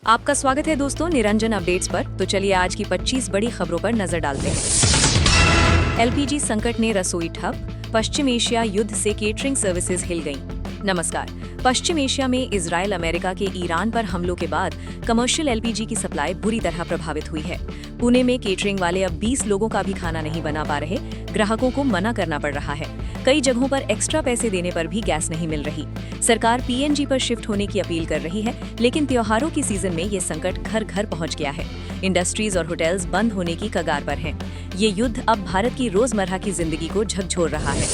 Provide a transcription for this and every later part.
आपका स्वागत है दोस्तों निरंजन अपडेट्स पर। तो चलिए आज की 25 बड़ी खबरों पर नजर डालते हैं। एलपीजी संकट ने रसोई ठप, पश्चिम एशिया युद्ध से केटरिंग सर्विसेज हिल गईं। नमस्कार। पश्चिम एशिया में इजराइल अमेरिका के ईरान पर हमलों के बाद कमर्शियल एलपीजी की सप्लाई बुरी तरह प्रभावित हुई है। पुणे में केटरिंग वाले अब 20 लोगों का भी खाना नहीं बना पा रहे, ग्राहकों को मना करना पड़ रहा है। कई जगहों पर एक्स्ट्रा पैसे देने पर भी गैस नहीं मिल रही। सरकार पीएनजी पर शिफ्ट होने की अपील कर रही है, लेकिन त्योहारों की सीजन में ये संकट घर घर पहुंच गया है। इंडस्ट्रीज और होटल्स बंद होने की कगार पर हैं। ये युद्ध अब भारत की रोजमर्रा की जिंदगी को झकझोर रहा है।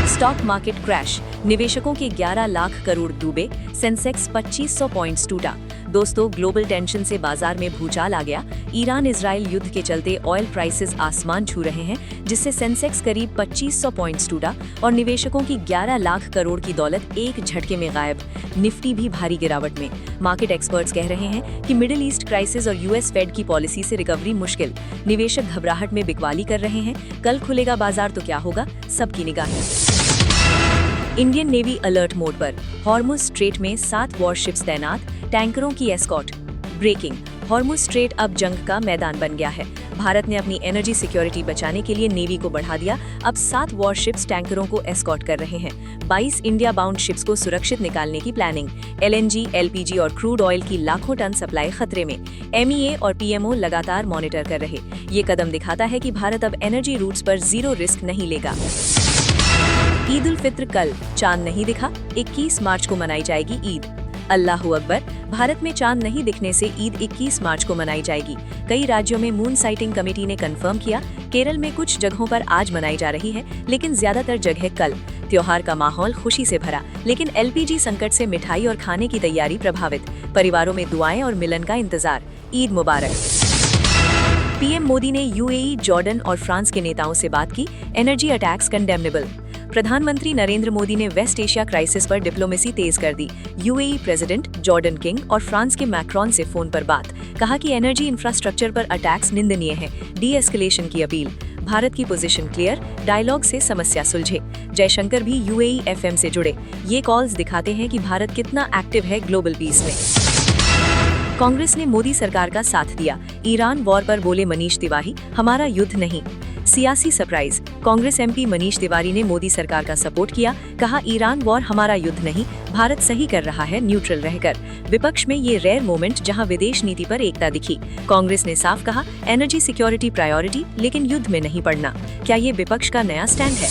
स्टॉक मार्केट क्रैश, निवेशकों के 11 लाख करोड़ डूबे, सेंसेक्स 2500 पॉइंट्स टूटा। दोस्तों, ग्लोबल टेंशन से बाजार में भूचाल आ गया। ईरान इजराइल युद्ध के चलते ऑयल प्राइसेस आसमान छू रहे हैं, जिससे सेंसेक्स करीब 2500 पॉइंट्स टूटा और निवेशकों की 11 लाख करोड़ की दौलत एक झटके में गायब। निफ्टी भी भारी गिरावट में। मार्केट एक्सपर्ट्स कह रहे हैं कि मिडिल ईस्ट क्राइसिस और यूएस फेड की पॉलिसी से रिकवरी मुश्किल। निवेशक घबराहट में बिकवाली कर रहे हैं। कल खुलेगा बाजार तो क्या होगा, सबकी निगाहें। इंडियन नेवी अलर्ट मोड पर, हॉर्मुज स्ट्रेट में 7 वॉरशिप्स तैनात, टैंकरों की एस्कॉर्ट। ब्रेकिंग, हॉर्मुज स्ट्रेट अब जंग का मैदान बन गया है। भारत ने अपनी एनर्जी सिक्योरिटी बचाने के लिए नेवी को बढ़ा दिया। अब 7 वॉरशिप्स टैंकरों को एस्कॉर्ट कर रहे हैं। 22 इंडिया बाउंड शिप्स को सुरक्षित निकालने की प्लानिंग। एलएनजी, एलपीजी और क्रूड ऑयल की लाखों टन सप्लाई खतरे में। एमईए और पीएमओ लगातार मॉनिटर कर रहे। ये कदम दिखाता है कि भारत अब एनर्जी रूट्स पर जीरो रिस्क नहीं लेगा। ईद उल फित्र कल, चांद नहीं दिखा, 21 मार्च को मनाई जाएगी ईद। अल्लाहू अकबर। भारत में चांद नहीं दिखने से ईद 21 मार्च को मनाई जाएगी। कई राज्यों में मून साइटिंग कमेटी ने कंफर्म किया। केरल में कुछ जगहों पर आज मनाई जा रही है, लेकिन ज्यादातर जगह कल। त्योहार का माहौल खुशी से भरा, लेकिन एलपीजी संकट से मिठाई और खाने की तैयारी प्रभावित। परिवारों में दुआएं और मिलन का इंतजार। ईद मुबारक। पीएम मोदी ने यूएई, जॉर्डन और फ्रांस के नेताओं से बात की। Energy attacks condemnable. प्रधानमंत्री नरेंद्र मोदी ने वेस्ट एशिया क्राइसिस पर डिप्लोमेसी तेज कर दी। यूएई प्रेसिडेंट, जॉर्डन किंग और फ्रांस के मैक्रोन से फोन पर बात। कहा कि एनर्जी इंफ्रास्ट्रक्चर पर अटैक्स निंदनीय है। डी एस्केलेशन की अपील। भारत की पोजीशन क्लियर, डायलॉग से समस्या सुलझे। जयशंकर भी यूएई एफएम से जुड़े। ये कॉल्स दिखाते हैं कि भारत कितना एक्टिव है ग्लोबल पीस में। कांग्रेस ने मोदी सरकार का साथ दिया। ईरान वॉर पर बोले मनीष तिवारी, हमारा युद्ध नहीं। सियासी सरप्राइज, कांग्रेस एमपी मनीष तिवारी ने मोदी सरकार का सपोर्ट किया। कहा, ईरान वॉर हमारा युद्ध नहीं, भारत सही कर रहा है न्यूट्रल रहकर। विपक्ष में ये रेयर मोमेंट जहां विदेश नीति पर एकता दिखी। कांग्रेस ने साफ कहा, एनर्जी सिक्योरिटी प्रायोरिटी, लेकिन युद्ध में नहीं पड़ना। क्या ये विपक्ष का नया स्टैंड है?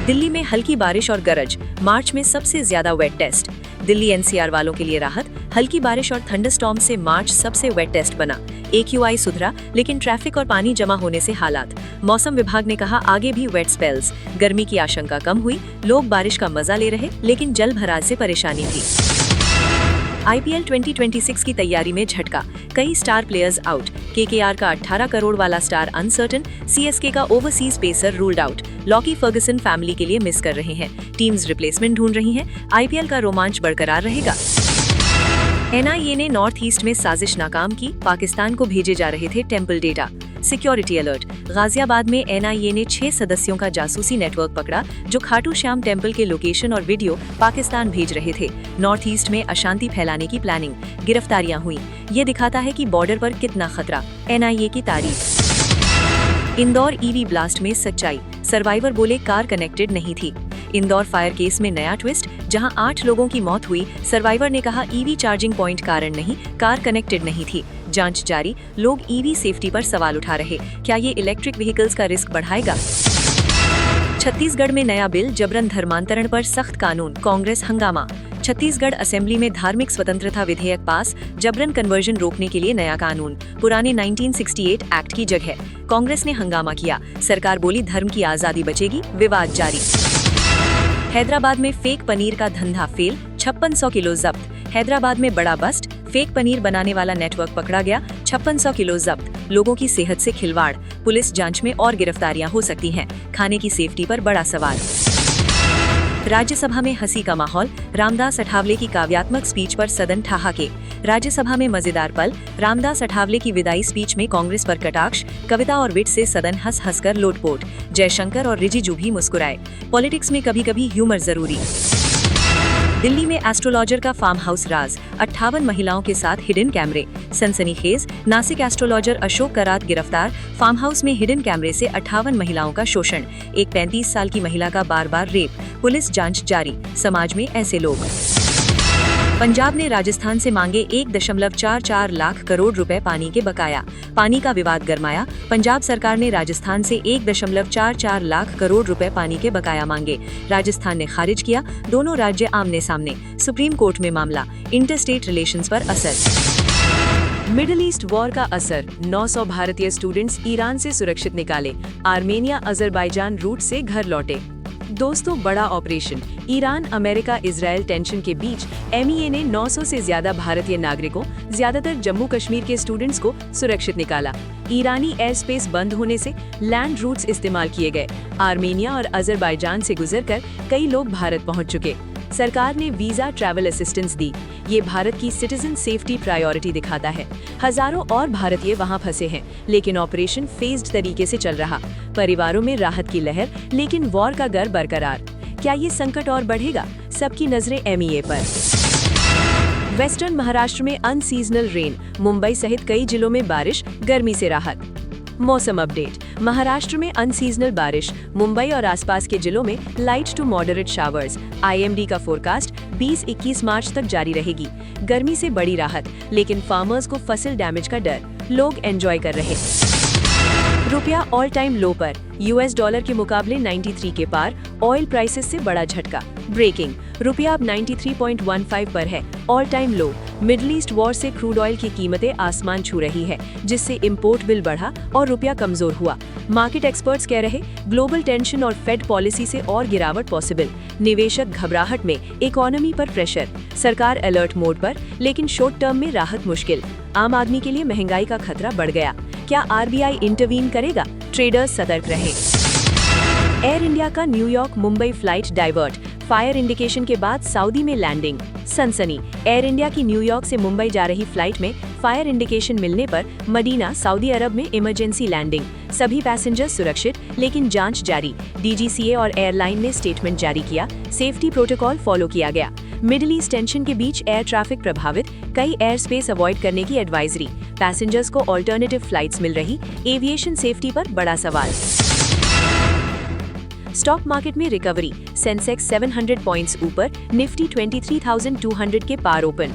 दिल्ली में हल्की बारिश और गरज, मार्च में सबसे ज्यादा वेट टेस्ट। दिल्ली एनसीआर वालों के लिए राहत। हल्की बारिश और थंडरस्टॉर्म से मार्च सबसे वेट टेस्ट बना। एक्यूआई सुधरा, लेकिन ट्रैफिक और पानी जमा होने से हालात। मौसम विभाग ने कहा, आगे भी वेट स्पेल्स। गर्मी की आशंका कम हुई, लोग बारिश का मजा ले रहे, लेकिन जल भराव से परेशानी थी। आईपीएल 2026 की तैयारी में झटका, कई स्टार प्लेयर्स आउट। केकेआर का 18 करोड़ वाला स्टार अनसर्टन, सीएसके का overseas pacer ruled out. Lockie Ferguson family के लिए मिस कर रहे हैं। टीम्स रिप्लेसमेंट ढूंढ रही हैं। आईपीएल का रोमांच बरकरार रहेगा। एनआईए ने नॉर्थ ईस्ट में साजिश नाकाम की। पाकिस्तान को भेजे जा रहे थे temple data. Security alert, Ghaziabad में एनआईए ने 6 सदस्यों का जासूसी नेटवर्क पकड़ा, जो खाटू श्याम टेम्पल के लोकेशन और वीडियो पाकिस्तान भेज रहे थे। नॉर्थ ईस्ट में अशांति फैलाने की प्लानिंग। गिरफ्तारियां हुई। ये दिखाता है कि बॉर्डर पर कितना खतरा। एनआईए की तारीफ। इंदौर ईवी ब्लास्ट में सच्चाई, सर्वाइवर बोले कार कनेक्टेड नहीं थी। इंदौर फायर केस में नया ट्विस्ट, जहां 8 लोगों की मौत हुई। सर्वाइवर ने कहा, ईवी चार्जिंग पॉइंट कारण नहीं, कार कनेक्टेड नहीं थी। जांच जारी, लोग ईवी सेफ्टी पर सवाल उठा रहे। क्या ये इलेक्ट्रिक व्हीकल्स का रिस्क बढ़ाएगा? छत्तीसगढ़ में नया बिल, जबरन धर्मांतरण पर सख्त कानून, कांग्रेस हंगामा। छत्तीसगढ़ असेंबली में धार्मिक स्वतंत्रता विधेयक पास, जबरन कन्वर्जन रोकने के लिए नया कानून, पुराने 1968 एक्ट की जगह। कांग्रेस ने हंगामा किया। सरकार बोली, धर्म की आजादी बचेगी, विवाद जारी। हैदराबाद में फेक पनीर का धंधा फेल, 5600 किलो जब्त। हैदराबाद में बड़ा बस्ट, फेक पनीर बनाने वाला नेटवर्क पकड़ा गया, 5600 किलो जब्त। लोगों की सेहत से खिलवाड़, पुलिस जांच में और गिरफ्तारियां हो सकती हैं। खाने की सेफ्टी पर बड़ा सवाल। राज्यसभा में हंसी का माहौल, रामदास अठावले की काव्यात्मक स्पीच पर सदन ठहाके। राज्यसभा में मजेदार पल, रामदास अठावले की विदाई स्पीच में कांग्रेस पर कटाक्ष, कविता और विट से सदन हंस हंसकर लोटपोट। जयशंकर और रिजिजू भी मुस्कुराए। पॉलिटिक्स में कभी कभी ह्यूमर जरूरी। दिल्ली में एस्ट्रोलॉजर का फार्म हाउस राज, 58 महिलाओं के साथ हिडन कैमरे, सनसनीखेज। नासिक एस्ट्रोलॉजर अशोक करात गिरफ्तार, फार्म हाउस में हिडन कैमरे से 58 महिलाओं का शोषण, एक 35 साल की महिला का बार-बार रेप, पुलिस जांच जारी। समाज में ऐसे लोग। पंजाब ने राजस्थान से मांगे 1.44 लाख करोड़ रुपए पानी के बकाया, पानी का विवाद गरमाया। पंजाब सरकार ने राजस्थान से 1.44 लाख करोड़ रुपए पानी के बकाया मांगे, राजस्थान ने खारिज किया। दोनों राज्य आमने सामने, सुप्रीम कोर्ट में मामला, इंटरस्टेट रिलेशंस पर असर। मिडिल ईस्ट वॉर का असर, 900 भारतीय स्टूडेंट्स ईरान से सुरक्षित निकाले, आर्मेनिया अजरबैजान रूट से घर लौटे। दोस्तों, बड़ा operation, Iran America Israel tension के बीच MEA ने 900 से ज्यादा भारतीय नागरिकों, ज्यादातर जम्मू कश्मीर के स्टूडेंट्स को सुरक्षित निकाला। ईरानी एयर स्पेस बंद होने से लैंड रूट्स इस्तेमाल किए गए। आर्मेनिया और अजरबैजान से गुजरकर कई लोग भारत पहुंच चुके। सरकार ने वीजा ट्रैवल असिस्टेंस दी। ये भारत की सिटीजन सेफ्टी प्रायोरिटी दिखाता है। हजारों और भारतीय वहां फंसे हैं, लेकिन ऑपरेशन फेज्ड तरीके से चल रहा। परिवारों में राहत की लहर, लेकिन वॉर का डर बरकरार। क्या ये संकट और बढ़ेगा? सबकी नजरें MEA पर। वेस्टर्न महाराष्ट्र में अनसीजनल रेन, मुंबई सहित कई जिलों में बारिश, गर्मी से राहत। मौसम अपडेट, महाराष्ट्र में अनसीजनल बारिश, मुंबई और आसपास के जिलों में light to moderate showers. IMD का फोरकास्ट 20-21 मार्च तक जारी रहेगी। गर्मी से बड़ी राहत, लेकिन फार्मर्स को फसल डैमेज का डर, लोग एंजॉय कर रहे। रुपया ऑल टाइम लो पर, US डॉलर के मुकाबले 93 के पार, ऑयल प्राइसेस से बड़ा झटका। ब्रेकिंग, रुपया अब 93.15 पर है, ऑल टाइम लो। मिडिल ईस्ट वॉर से क्रूड ऑयल की कीमतें आसमान छू रही है, जिससे इंपोर्ट बिल बढ़ा और रुपया कमजोर हुआ। मार्केट एक्सपर्ट्स कह रहे, ग्लोबल टेंशन और फेड पॉलिसी से और गिरावट पॉसिबल। निवेशक घबराहट में, इकोनॉमी पर प्रेशर। सरकार अलर्ट मोड पर, लेकिन शॉर्ट टर्म में राहत मुश्किल। आम आदमी के लिए महंगाई का खतरा बढ़ गया। क्या RBI इंटरवीन करेगा? ट्रेडर्स सतर्क रहे। एयर इंडिया का New York Mumbai flight divert, fire indication के बाद सऊदी में लैंडिंग। सनसनी, एयर इंडिया की न्यूयॉर्क से मुंबई जा रही फ्लाइट में फायर इंडिकेशन मिलने पर मदीना सऊदी अरब में इमरजेंसी लैंडिंग। सभी पैसेंजर्स सुरक्षित, लेकिन जांच जारी। DGCA और एयरलाइन ने स्टेटमेंट जारी किया, सेफ्टी प्रोटोकॉल फॉलो किया गया। मिडिल ईस्ट टेंशन के बीच एयर ट्रैफिक प्रभावित, कई एयर स्पेस अवॉइड करने की एडवाइजरी। पैसेंजर्स को ऑल्टरनेटिव फ्लाइट्स मिल रही, एविएशन सेफ्टी पर बड़ा सवाल। स्टॉक मार्केट में रिकवरी, सेंसेक्स 700 पॉइंट्स ऊपर, निफ्टी 23,200 के पार ओपन।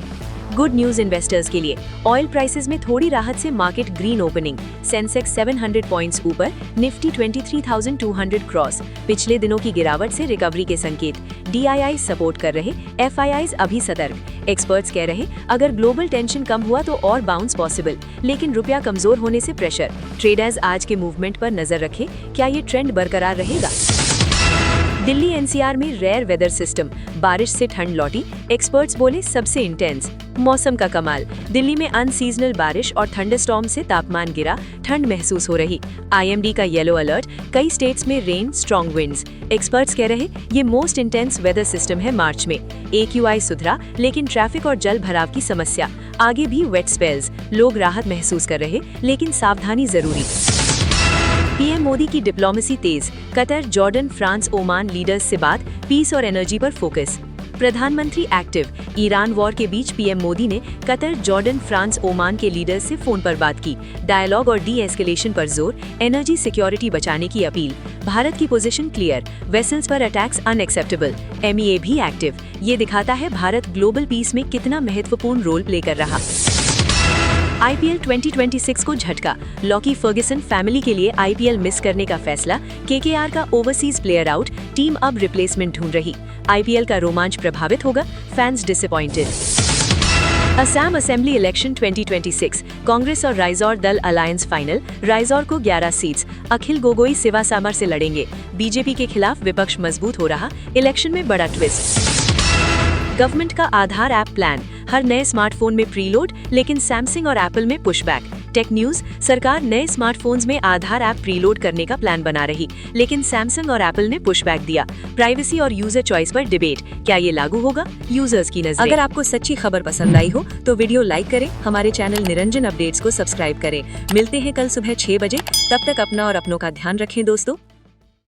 गुड न्यूज इन्वेस्टर्स के लिए, ऑयल प्राइसेस में थोड़ी राहत से market green opening. Sensex 700 points ऊपर, निफ्टी 23,200 क्रॉस। पिछले दिनों की गिरावट से रिकवरी के संकेत। DII सपोर्ट कर रहे, FIIs अभी सतर्क। एक्सपर्ट्स कह रहे, अगर ग्लोबल टेंशन कम हुआ तो और बाउंस पॉसिबल, लेकिन रुपया कमजोर होने से प्रेशर। ट्रेडर्स आज के मूवमेंट पर नजर रखें, क्या ये ट्रेंड बरकरार रहेगा? दिल्ली NCR में रेयर वेदर सिस्टम, बारिश से ठंड लौटी, एक्सपर्ट्स बोले सबसे इंटेंस। मौसम का कमाल, दिल्ली में अनसीजनल बारिश और थंडरस्टॉर्म से तापमान गिरा, ठंड महसूस हो रही। IMD का येलो अलर्ट, कई स्टेट्स में रेन, स्ट्रॉन्ग विंड्स। एक्सपर्ट्स कह रहे, ये मोस्ट इंटेंस वेदर सिस्टम है मार्च में। AQI सुधरा, लेकिन ट्रैफिक और जल भराव की समस्या। आगे भी वेट स्पेल्स, लोग राहत महसूस कर रहे, लेकिन सावधानी जरूरी। PM मोदी की डिप्लोमेसी तेज, Qatar, Jordan, France, Oman leaders से बात, पीस और एनर्जी पर फोकस। प्रधानमंत्री एक्टिव, ईरान वॉर के बीच PM मोदी ने कतर, जॉर्डन, फ्रांस, ओमान के लीडर्स से फोन पर बात की। डायलॉग और डी-एस्केलेशन पर जोर, एनर्जी सिक्योरिटी बचाने की अपील। भारत की पोजीशन क्लियर, वेसल्स पर अटैक्स अनएक्सेप्टेबल। MEA भी एक्टिव, ये दिखाता है भारत ग्लोबल पीस में कितना महत्वपूर्ण रोल प्ले कर रहा। IPL 2026 को झटका, लॉकी फर्ग्यूसन फैमिली के लिए IPL मिस करने का फैसला। KKR का ओवरसीज प्लेयर आउट, टीम अब रिप्लेसमेंट ढूंढ रही। IPL का रोमांच प्रभावित होगा, fans disappointed. Assam assembly election 2026, Congress और राइजौर दल अलायंस फाइनल। राइजौर को 11 सीट्स, अखिल गोगोई सिवा सामर से लड़ेंगे। BJP के खिलाफ विपक्ष मजबूत हो रहा, इलेक्शन में बड़ा ट्विस्ट। गवर्नमेंट का आधार ऐप प्लान, हर नए स्मार्टफोन में प्रीलोड, लेकिन सैमसंग और एप्पल में पुशबैक। टेक न्यूज, सरकार नए स्मार्टफोन्स में आधार ऐप प्रीलोड करने का प्लान बना रही, लेकिन सैमसंग और एप्पल ने पुशबैक दिया। प्राइवेसी और यूजर चॉइस पर डिबेट, क्या ये लागू होगा? यूजर्स की नजर। अगर आपको सच्ची खबर पसंद आई हो तो वीडियो लाइक करें, हमारे चैनल निरंजन अपडेट्स को सब्सक्राइब करें। मिलते हैं कल सुबह 6 बजे, तब तक अपना और अपनों का ध्यान रखें दोस्तों।